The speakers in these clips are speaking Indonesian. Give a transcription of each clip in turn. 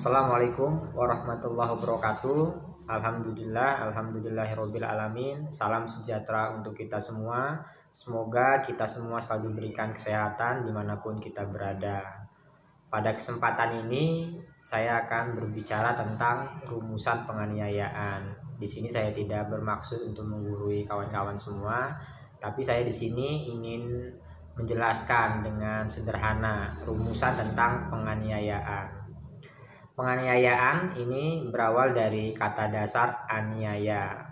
Assalamualaikum warahmatullahi wabarakatuh. Alhamdulillahirabbil alamin. Salam sejahtera untuk kita semua. Semoga kita semua selalu diberikan kesehatan dimanapun kita berada. Pada kesempatan ini saya akan berbicara tentang rumusan penganiayaan. Di sini saya tidak bermaksud untuk menggurui kawan-kawan semua, tapi saya di sini ingin menjelaskan dengan sederhana rumusan tentang penganiayaan. Penganiayaan ini berawal dari kata dasar aniaya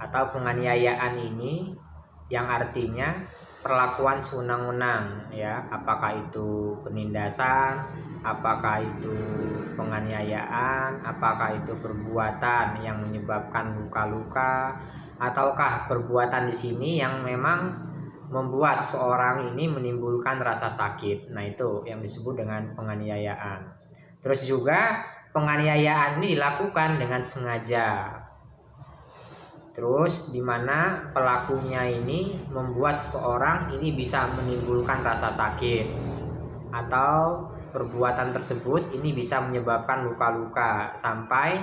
atau penganiayaan ini yang artinya perlakuan sewenang-wenang, ya, apakah itu penindasan, apakah itu penganiayaan, apakah itu perbuatan yang menyebabkan luka-luka, ataukah perbuatan di sini yang memang membuat seorang ini menimbulkan rasa sakit. Nah, itu yang disebut dengan penganiayaan. Terus juga penganiayaan ini dilakukan dengan sengaja. Terus di mana pelakunya ini membuat seseorang ini bisa menimbulkan rasa sakit, atau perbuatan tersebut ini bisa menyebabkan luka-luka sampai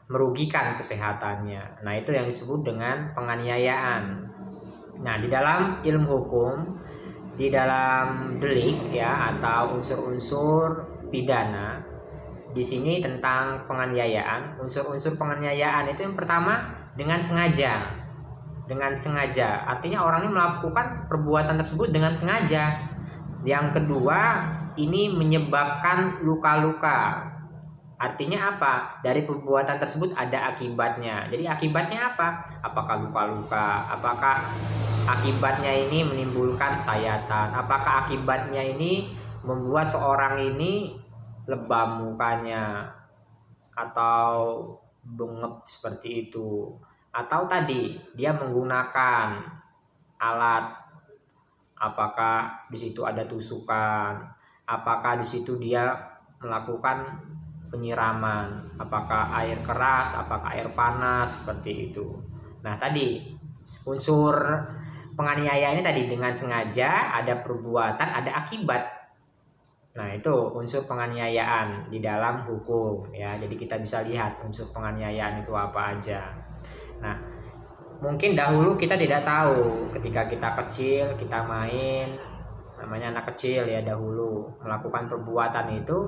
merugikan kesehatannya. Nah, itu yang disebut dengan penganiayaan. Nah, di dalam ilmu hukum, di dalam delik, ya, atau unsur-unsur pidana, di sini tentang penganiayaan, unsur-unsur penganiayaan itu yang pertama dengan sengaja. Dengan sengaja, artinya orang ini melakukan perbuatan tersebut dengan sengaja. Yang kedua, ini menyebabkan luka-luka. Artinya apa? Dari perbuatan tersebut ada akibatnya. Jadi akibatnya apa? Apakah luka-luka? Apakah akibatnya ini menimbulkan sayatan? Apakah akibatnya ini membuat seorang ini lebam mukanya atau bengep seperti itu, atau tadi dia menggunakan alat, apakah di situ ada tusukan, apakah di situ dia melakukan penyiraman, apakah air keras, apakah air panas, seperti itu. Nah, tadi unsur penganiayaan ini tadi dengan sengaja, ada perbuatan, ada akibat. Nah, itu unsur penganiayaan di dalam hukum, ya. Jadi kita bisa lihat unsur penganiayaan itu apa aja. Nah, mungkin dahulu kita tidak tahu, ketika kita kecil, kita main, namanya anak kecil ya, dahulu melakukan perbuatan itu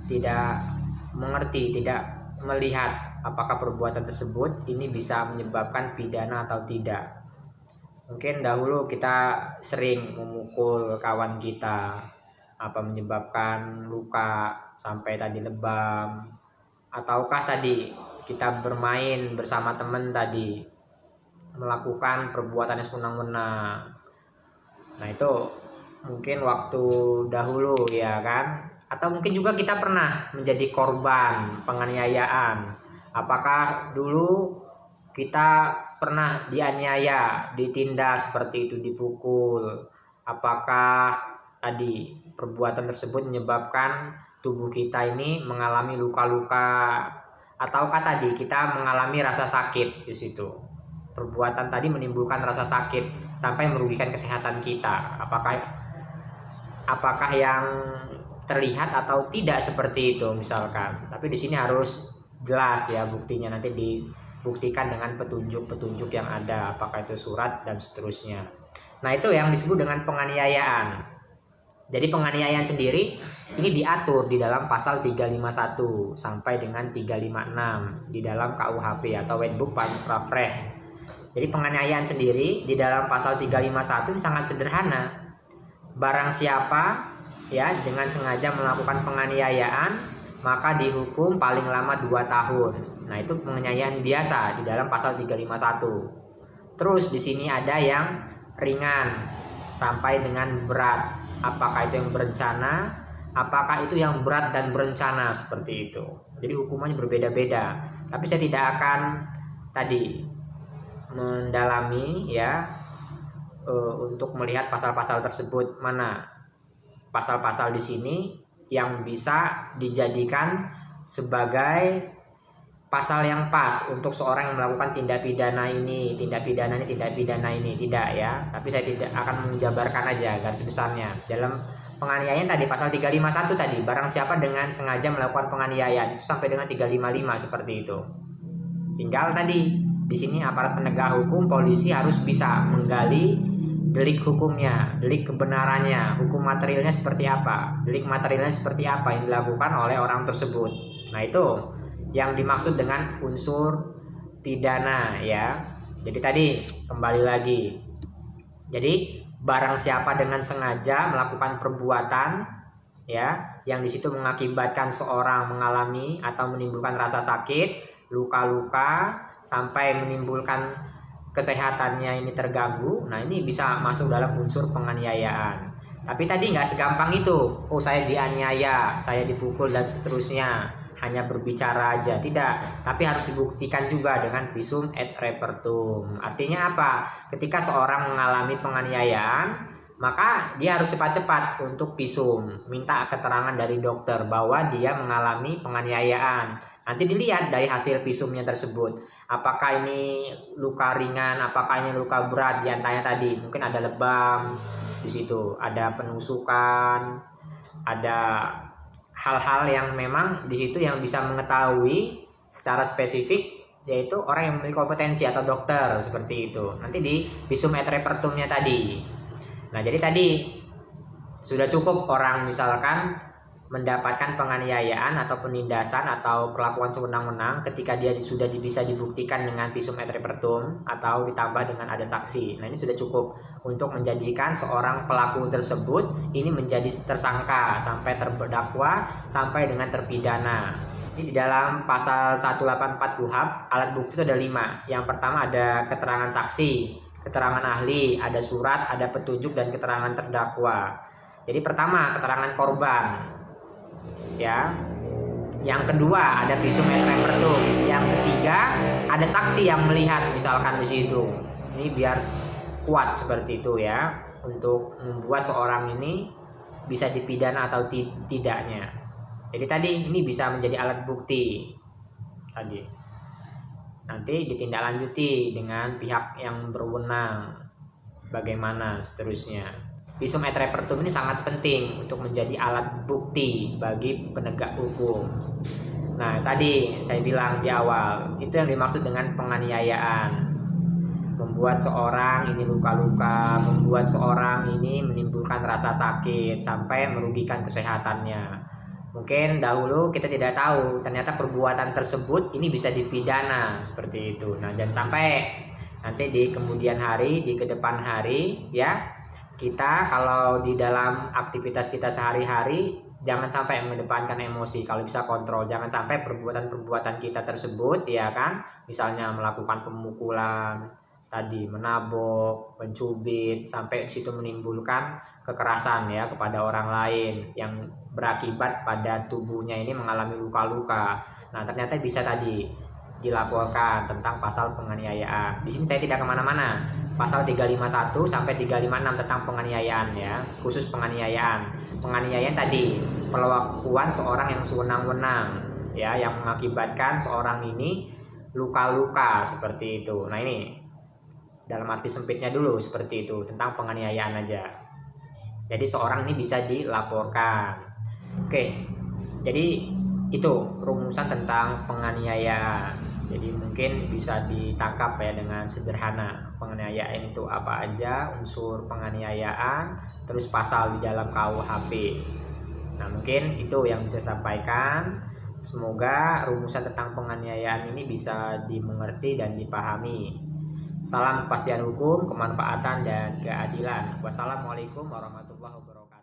tidak mengerti, tidak melihat apakah perbuatan tersebut ini bisa menyebabkan pidana atau tidak. Mungkin dahulu kita sering memukul kawan kita, apa menyebabkan luka sampai tadi lebam, ataukah tadi kita bermain bersama teman tadi melakukan perbuatan yang sewenang-wenang. Nah, itu mungkin waktu dahulu, ya kan? Atau mungkin juga kita pernah menjadi korban penganiayaan. Apakah dulu kita pernah dianiaya, ditindas seperti itu, dipukul? Apakah tadi perbuatan tersebut menyebabkan tubuh kita ini mengalami luka-luka, ataukah tadi kita mengalami rasa sakit di situ? Perbuatan tadi menimbulkan rasa sakit sampai merugikan kesehatan kita. Apakah yang terlihat atau tidak seperti itu misalkan. Tapi di sini harus jelas, ya, buktinya nanti dibuktikan dengan petunjuk-petunjuk yang ada, apakah itu surat dan seterusnya. Nah, itu yang disebut dengan penganiayaan. Jadi penganiayaan sendiri ini diatur di dalam pasal 351 sampai dengan 356 di dalam KUHP atau Wetboek Strafrecht. Jadi penganiayaan sendiri di dalam pasal 351 ini sangat sederhana. Barang siapa, ya, dengan sengaja melakukan penganiayaan, maka dihukum paling lama 2 tahun. Nah, itu penganiayaan biasa di dalam pasal 351. Terus di sini ada yang ringan sampai dengan berat. Apakah itu yang berencana, apakah itu yang berat dan berencana, seperti itu. Jadi hukumannya berbeda-beda. Tapi saya tidak akan tadi mendalami, ya, untuk melihat pasal-pasal tersebut, mana pasal-pasal di sini yang bisa dijadikan sebagai pasal yang pas untuk seorang yang melakukan tindak pidana ini, tindak pidana ini, tidak, ya. Tapi saya tidak akan menjabarkan aja garis besarnya. Dalam penganiayaan tadi pasal 351 tadi, barang siapa dengan sengaja melakukan penganiayaan itu sampai dengan 355 seperti itu. Tinggal tadi di sini aparat penegak hukum, polisi harus bisa menggali delik hukumnya, delik kebenarannya, hukum materialnya seperti apa, delik materialnya seperti apa yang dilakukan oleh orang tersebut. Nah, itu yang dimaksud dengan unsur pidana ya. Jadi tadi kembali lagi. Jadi barang siapa dengan sengaja melakukan perbuatan ya yang disitu mengakibatkan seorang mengalami atau menimbulkan rasa sakit, luka-luka sampai menimbulkan kesehatannya ini terganggu, nah ini bisa masuk dalam unsur penganiayaan. Tapi tadi nggak segampang itu, oh saya dianiaya, saya dipukul dan seterusnya, hanya berbicara aja, tidak, tapi harus dibuktikan juga dengan visum et repertum. Artinya apa? Ketika seorang mengalami penganiayaan, maka dia harus cepat-cepat untuk visum, minta keterangan dari dokter bahwa dia mengalami penganiayaan. Nanti dilihat dari hasil visumnya tersebut, apakah ini luka ringan, apakah ini luka berat, diantaranya tadi mungkin ada lebam di situ, ada penusukan, ada hal-hal yang memang di situ yang bisa mengetahui secara spesifik, yaitu orang yang memiliki kompetensi atau dokter seperti itu. Nanti di visum et repertumnya tadi. Nah, jadi tadi sudah cukup orang misalkan mendapatkan penganiayaan atau penindasan atau perlakuan sewenang-wenang ketika dia sudah bisa dibuktikan dengan visum et repertum atau ditambah dengan ada saksi. Nah, ini sudah cukup untuk menjadikan seorang pelaku tersebut ini menjadi tersangka sampai terdakwa sampai dengan terpidana. Ini di dalam pasal 184 KUHP alat bukti itu ada 5. Yang pertama ada keterangan saksi, keterangan ahli, ada surat, ada petunjuk dan keterangan terdakwa. Jadi pertama keterangan korban. Ya. Yang kedua ada visum et repertum. Yang ketiga ada saksi yang melihat misalkan di situ. Ini biar kuat seperti itu ya, untuk membuat seorang ini bisa dipidana atau tidaknya. Jadi tadi ini bisa menjadi alat bukti tadi. Nanti ditindaklanjuti dengan pihak yang berwenang bagaimana seterusnya. Visum et repertum ini sangat penting untuk menjadi alat bukti bagi penegak hukum. Nah, tadi saya bilang di awal, itu yang dimaksud dengan penganiayaan. Membuat seorang ini luka-luka, membuat seorang ini menimbulkan rasa sakit sampai merugikan kesehatannya. Mungkin dahulu kita tidak tahu, ternyata perbuatan tersebut ini bisa dipidana seperti itu. Nah, jangan sampai nanti di kemudian hari, di kedepan hari ya, kita kalau di dalam aktivitas kita sehari-hari jangan sampai mengedepankan emosi, kalau bisa kontrol, jangan sampai perbuatan-perbuatan kita tersebut ya kan, misalnya melakukan pemukulan tadi, menabok, mencubit sampai situ menimbulkan kekerasan ya kepada orang lain yang berakibat pada tubuhnya ini mengalami luka-luka. Nah, ternyata bisa tadi dilaporkan tentang pasal penganiayaan. Di sini saya tidak kemana-mana. Pasal 351 sampai 356 tentang penganiayaan ya, khusus penganiayaan. Penganiayaan tadi perlakuan seorang yang sewenang-wenang ya, yang mengakibatkan seorang ini luka-luka seperti itu. Nah, ini dalam arti sempitnya dulu seperti itu, tentang penganiayaan aja. Jadi seorang ini bisa dilaporkan. Oke. Jadi itu rumusan tentang penganiayaan. Jadi mungkin bisa ditangkap ya dengan sederhana, penganiayaan itu apa aja, unsur penganiayaan, terus pasal di dalam KUHP. Nah, mungkin itu yang bisa saya sampaikan. Semoga rumusan tentang penganiayaan ini bisa dimengerti dan dipahami. Salam kepastian hukum, kemanfaatan dan keadilan. Wassalamualaikum warahmatullahi wabarakatuh.